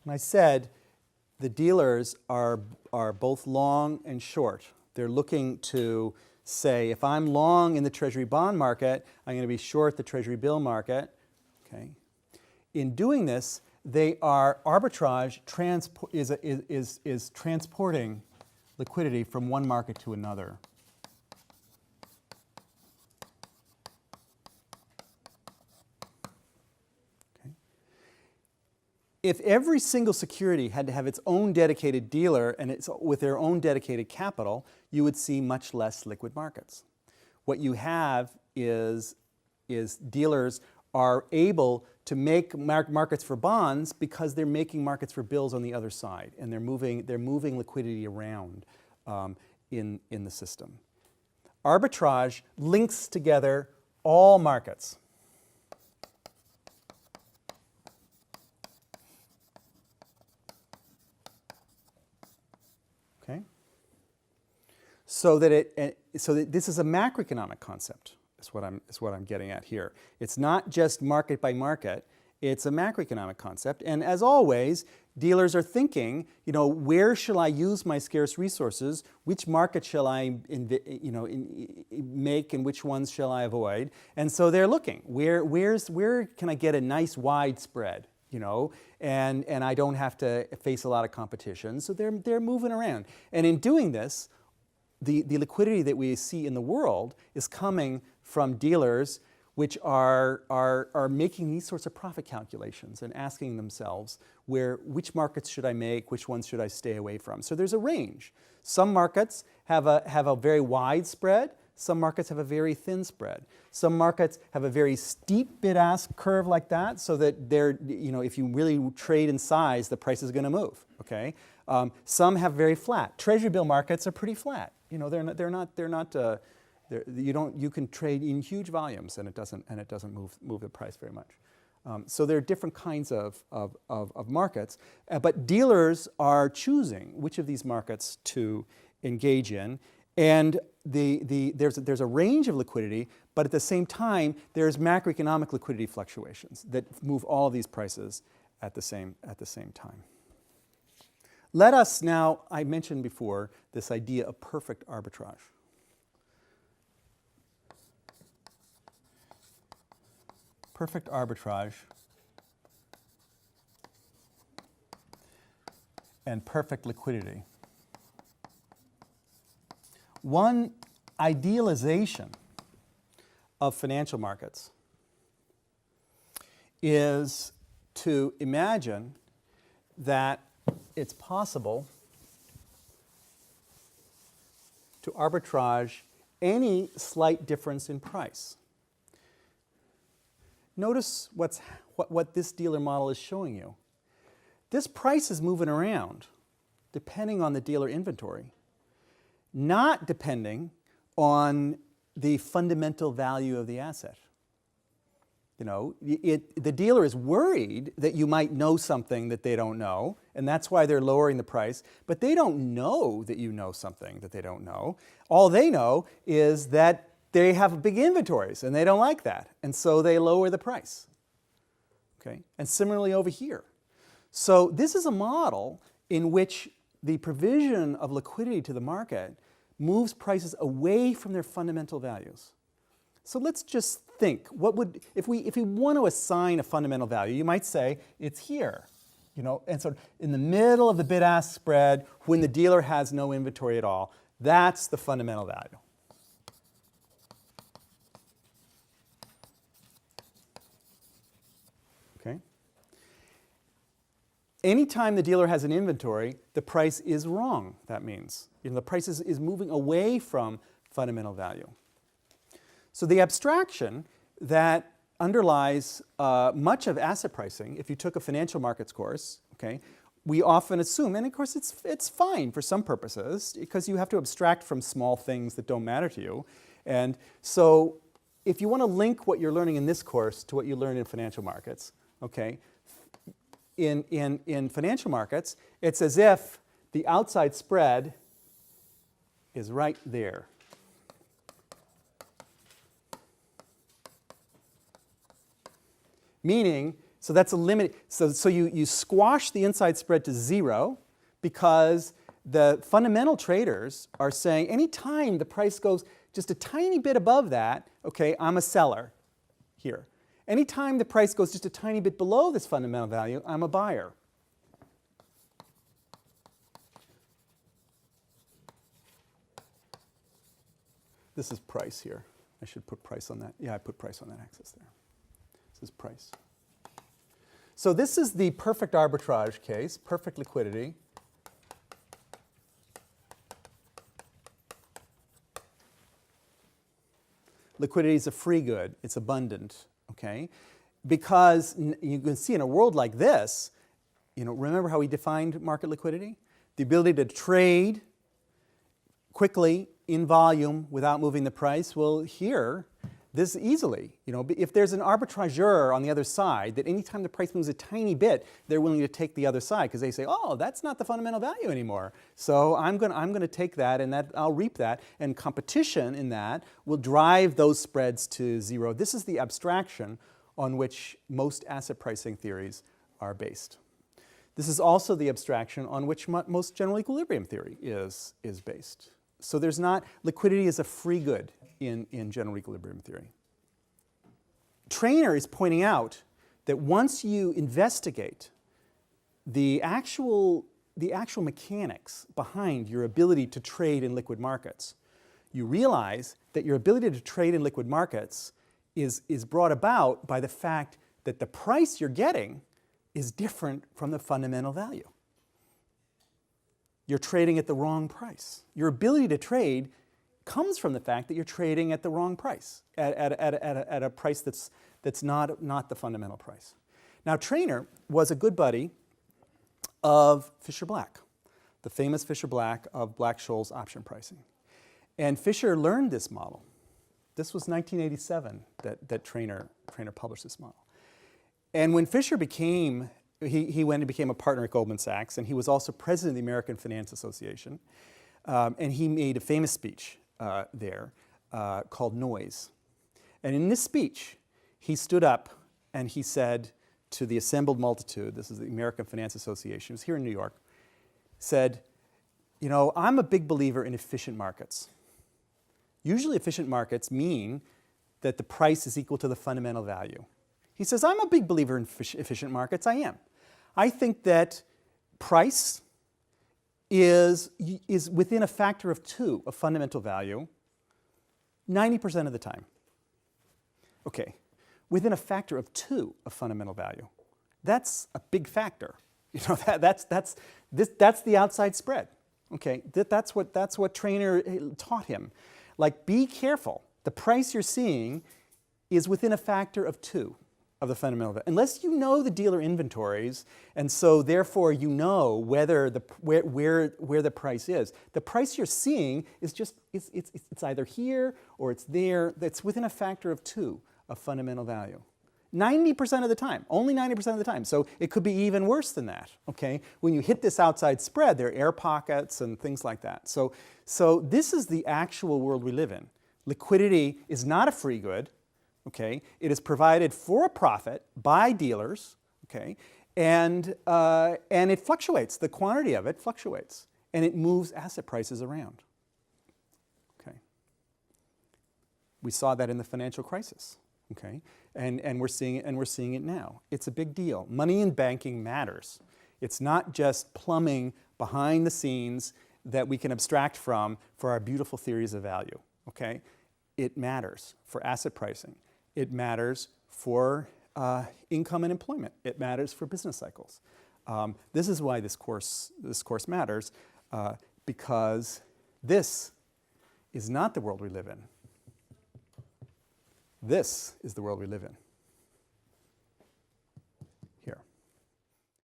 When I said the dealers are both long and short, they're looking to say, if I'm long in the Treasury bond market, I'm going to be short the Treasury bill market. Okay. In doing this, they are arbitrage is transporting liquidity from one market to another. Okay. If every single security had to have its own dedicated dealer and with their own dedicated capital, you would see much less liquid markets. What you have is dealers are able to make markets for bonds because they're making markets for bills on the other side, and they're moving liquidity around in the system. Arbitrage links together all markets. Okay? So that this is a macroeconomic concept. Is what I'm getting at here. It's not just market by market, it's a macroeconomic concept. And as always, dealers are thinking, where shall I use my scarce resources? Which market shall I make and which ones shall I avoid? And so they're looking, where can I get a nice wide spread? And I don't have to face a lot of competition. So they're moving around. And in doing this, the liquidity that we see in the world is coming from dealers which are making these sorts of profit calculations and asking themselves which markets should I make, which ones should I stay away from. So there's a range. Some markets have a very wide spread. Some markets have a very thin spread. Some markets have a very steep bid-ask curve like that, so that if you really trade in size, the price is going to move. Okay. Some have very flat. Treasury bill markets are pretty flat. You can trade in huge volumes and it doesn't move the price very much. So there are different kinds of markets, but dealers are choosing which of these markets to engage in, and there's a range of liquidity, but at the same time there's macroeconomic liquidity fluctuations that move all of these prices at the same time. Let us now, I mentioned before this idea of perfect arbitrage. Perfect arbitrage and perfect liquidity. One idealization of financial markets is to imagine that it's possible to arbitrage any slight difference in price. Notice what this dealer model is showing you. This price is moving around depending on the dealer inventory, not depending on the fundamental value of the asset. The dealer is worried that you might know something that they don't know, and that's why they're lowering the price, but they don't know that you know something that they don't know. All they know is that they have big inventories and they don't like that, and so they lower the price. Okay? And similarly over here. So this is a model in which the provision of liquidity to the market moves prices away from their fundamental values. So let's just think, if we want to assign a fundamental value, you might say it's here. And so in the middle of the bid-ask spread, when the dealer has no inventory at all, that's the fundamental value. Okay? Anytime the dealer has an inventory, the price is wrong, that means. The price is moving away from fundamental value. So the abstraction that underlies much of asset pricing, if you took a financial markets course, okay, we often assume, and of course it's fine for some purposes, because you have to abstract from small things that don't matter to you. And so if you want to link what you're learning in this course to what you learn in financial markets, okay, in financial markets, it's as if the outside spread is right there. Meaning, so that's a limit. So you squash the inside spread to 0 because the fundamental traders are saying anytime the price goes just a tiny bit above that, okay, I'm a seller here. Anytime the price goes just a tiny bit below this fundamental value, I'm a buyer. This is price here. I should put price on that. Yeah, I put price on that axis there. This is price. So this is the perfect arbitrage case, perfect liquidity. Liquidity is a free good. It's abundant, okay? Because you can see in a world like this, remember how we defined market liquidity? The ability to trade quickly in volume without moving the price. Well, here, this easily, if there's an arbitrageur on the other side, that anytime the price moves a tiny bit, they're willing to take the other side because they say, oh, that's not the fundamental value anymore. So I'm going to take that and I'll reap that. And competition in that will drive those spreads to 0. This is the abstraction on which most asset pricing theories are based. This is also the abstraction on which most general equilibrium theory is based. So liquidity is a free good in general equilibrium theory. Trainer is pointing out that once you investigate the actual mechanics behind your ability to trade in liquid markets, you realize that your ability to trade in liquid markets is brought about by the fact that the price you're getting is different from the fundamental value. You're trading at the wrong price. Your ability to trade comes from the fact that you're trading at the wrong price, at a price that's not the fundamental price. Now, Trainer was a good buddy of Fisher-Black, the famous Fisher-Black of Black-Scholes option pricing. And Fisher learned this model. This was 1987 that Trainer published this model. And when Fisher he went and became a partner at Goldman Sachs, and he was also president of the American Finance Association. And he made a famous speech there called Noise. And in this speech, he stood up and he said to the assembled multitude, this is the American Finance Association, it was here in New York, said, I'm a big believer in efficient markets. Usually efficient markets mean that the price is equal to the fundamental value. He says, I'm a big believer in efficient markets, I am. I think that price is within a factor of 2 of fundamental value 90% of the time. Okay, within a factor of 2 of fundamental value. That's a big factor. That's the outside spread. Okay, that's what Trainer taught him. Like, be careful. The price you're seeing is within a factor of 2 of the fundamental value. Unless you know the dealer inventories, and so therefore you know whether where the price is. The price you're seeing is just it's either here or it's there. That's within a factor of 2 of fundamental value. 90% of the time, only 90% of the time. So it could be even worse than that, okay? When you hit this outside spread, there are air pockets and things like that. So this is the actual world we live in. Liquidity is not a free good, okay? It is provided for a profit by dealers, okay? And it fluctuates. The quantity of it fluctuates, and it moves asset prices around, okay? We saw that in the financial crisis, okay? And we're seeing it now. It's a big deal. Money in banking matters. It's not just plumbing behind the scenes that we can abstract from for our beautiful theories of value, okay? It matters for asset pricing. It matters for income and employment. It matters for business cycles. This is why this course matters, because this is not the world we live in. This is the world we live in.